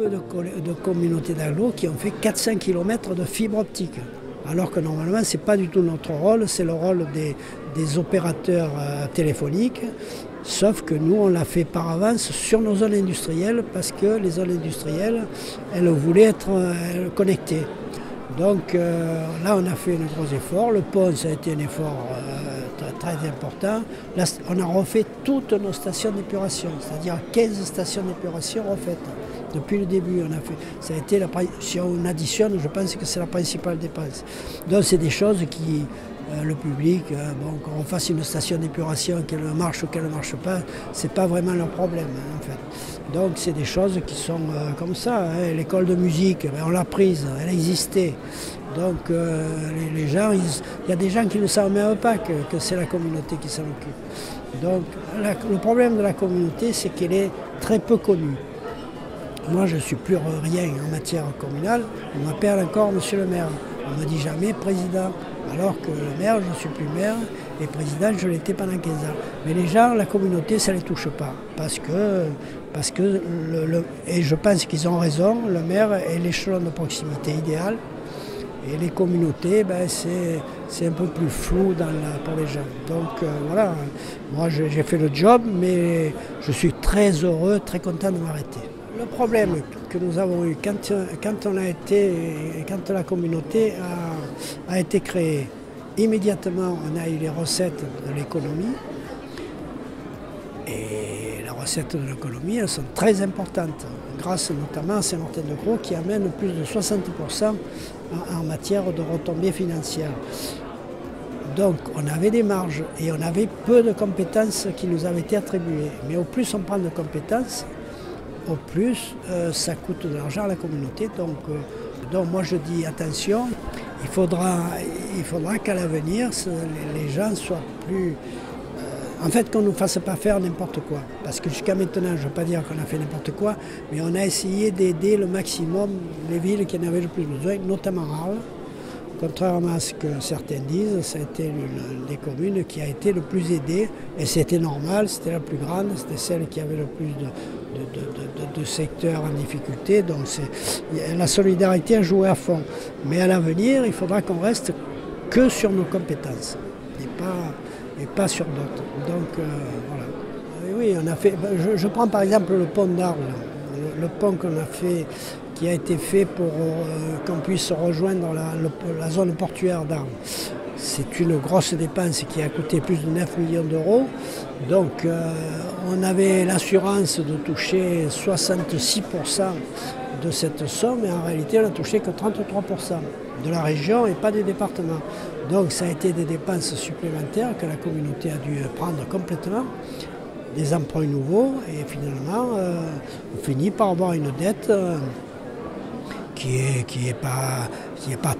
peu de communautés d'agglos qui ont fait 400 km de fibre optique. Alors que normalement, ce n'est pas du tout notre rôle, c'est le rôle des opérateurs téléphoniques. Sauf que nous, on l'a fait par avance sur nos zones industrielles parce que les zones industrielles, elles voulaient être connectées. Donc là, on a fait un gros effort. Le pont, ça a été un effort très important. Là, on a refait toutes nos stations d'épuration, c'est-à-dire 15 stations d'épuration refaites. Depuis le début, on a fait. Ça a été si on additionne, je pense que c'est la principale dépense. Donc c'est des choses qui, le public, qu'on fasse une station d'épuration, qu'elle marche ou qu'elle ne marche pas, c'est pas vraiment leur problème en fait. Donc c'est des choses qui sont comme ça. L'école de musique, on l'a prise, elle existait. Donc les gens, il y a des gens qui ne savent même pas que c'est la communauté qui s'en occupe. Donc le problème de la communauté, c'est qu'elle est très peu connue. Moi, je ne suis plus rien en matière communale. On m'appelle encore monsieur le maire. On ne me dit jamais président. Alors que le maire, je ne suis plus maire. Et président, je l'étais pendant 15 ans. Mais les gens, la communauté, ça ne les touche pas. Parce que et je pense qu'ils ont raison, le maire est l'échelon de proximité idéal. Et les communautés, c'est un peu plus flou pour les gens. Donc voilà, moi j'ai fait le job, mais je suis très heureux, très content de m'arrêter. Le problème que nous avons eu quand la communauté a été créée, immédiatement on a eu les recettes de l'économie. Et les recettes de l'économie, elles sont très importantes, grâce notamment à Saint-Martin-de-Crau qui amène plus de 60% en matière de retombées financières. Donc on avait des marges et on avait peu de compétences qui nous avaient été attribuées. Mais au plus on prend de compétences, au plus ça coûte de l'argent à la communauté. Donc moi je dis attention, il faudra qu'à l'avenir les gens soient plus... En fait, qu'on ne nous fasse pas faire n'importe quoi. Parce que jusqu'à maintenant, je ne veux pas dire qu'on a fait n'importe quoi, mais on a essayé d'aider le maximum les villes qui en avaient le plus besoin, notamment Arles. Contrairement à ce que certains disent, ça a été l'une des communes qui a été le plus aidée. Et c'était normal, c'était la plus grande, c'était celle qui avait le plus de secteurs en difficulté. Donc la solidarité a joué à fond. Mais à l'avenir, il faudra qu'on reste que sur nos compétences. Et pas sur d'autres. Donc voilà. Et oui, on a fait. Je prends par exemple le pont d'Arles, le pont qu'on a fait, qui a été fait pour qu'on puisse rejoindre la zone portuaire d'Arles. C'est une grosse dépense qui a coûté plus de 9 millions d'euros. Donc on avait l'assurance de toucher 66% de cette somme, et en réalité on n'a touché que 33% de la région et pas des départements. Donc ça a été des dépenses supplémentaires que la communauté a dû prendre complètement, des emprunts nouveaux, et finalement on finit par avoir une dette qui est pas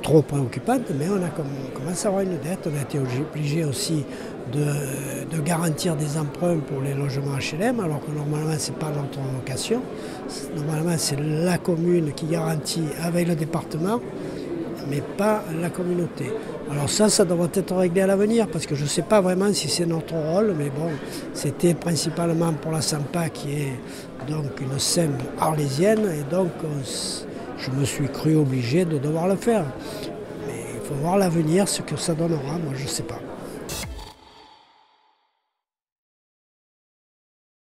trop préoccupante, mais on commence à avoir une dette. On a été obligé aussi de garantir des emprunts pour les logements HLM, alors que normalement ce n'est pas notre vocation. Normalement c'est la commune qui garantit avec le département, mais pas la communauté. Alors ça doit être réglé à l'avenir, parce que je ne sais pas vraiment si c'est notre rôle, mais bon, c'était principalement pour la SAMPA qui est donc une SEM arlésienne, et donc je me suis cru obligé de devoir le faire. Mais il faut voir l'avenir, ce que ça donnera, moi je ne sais pas.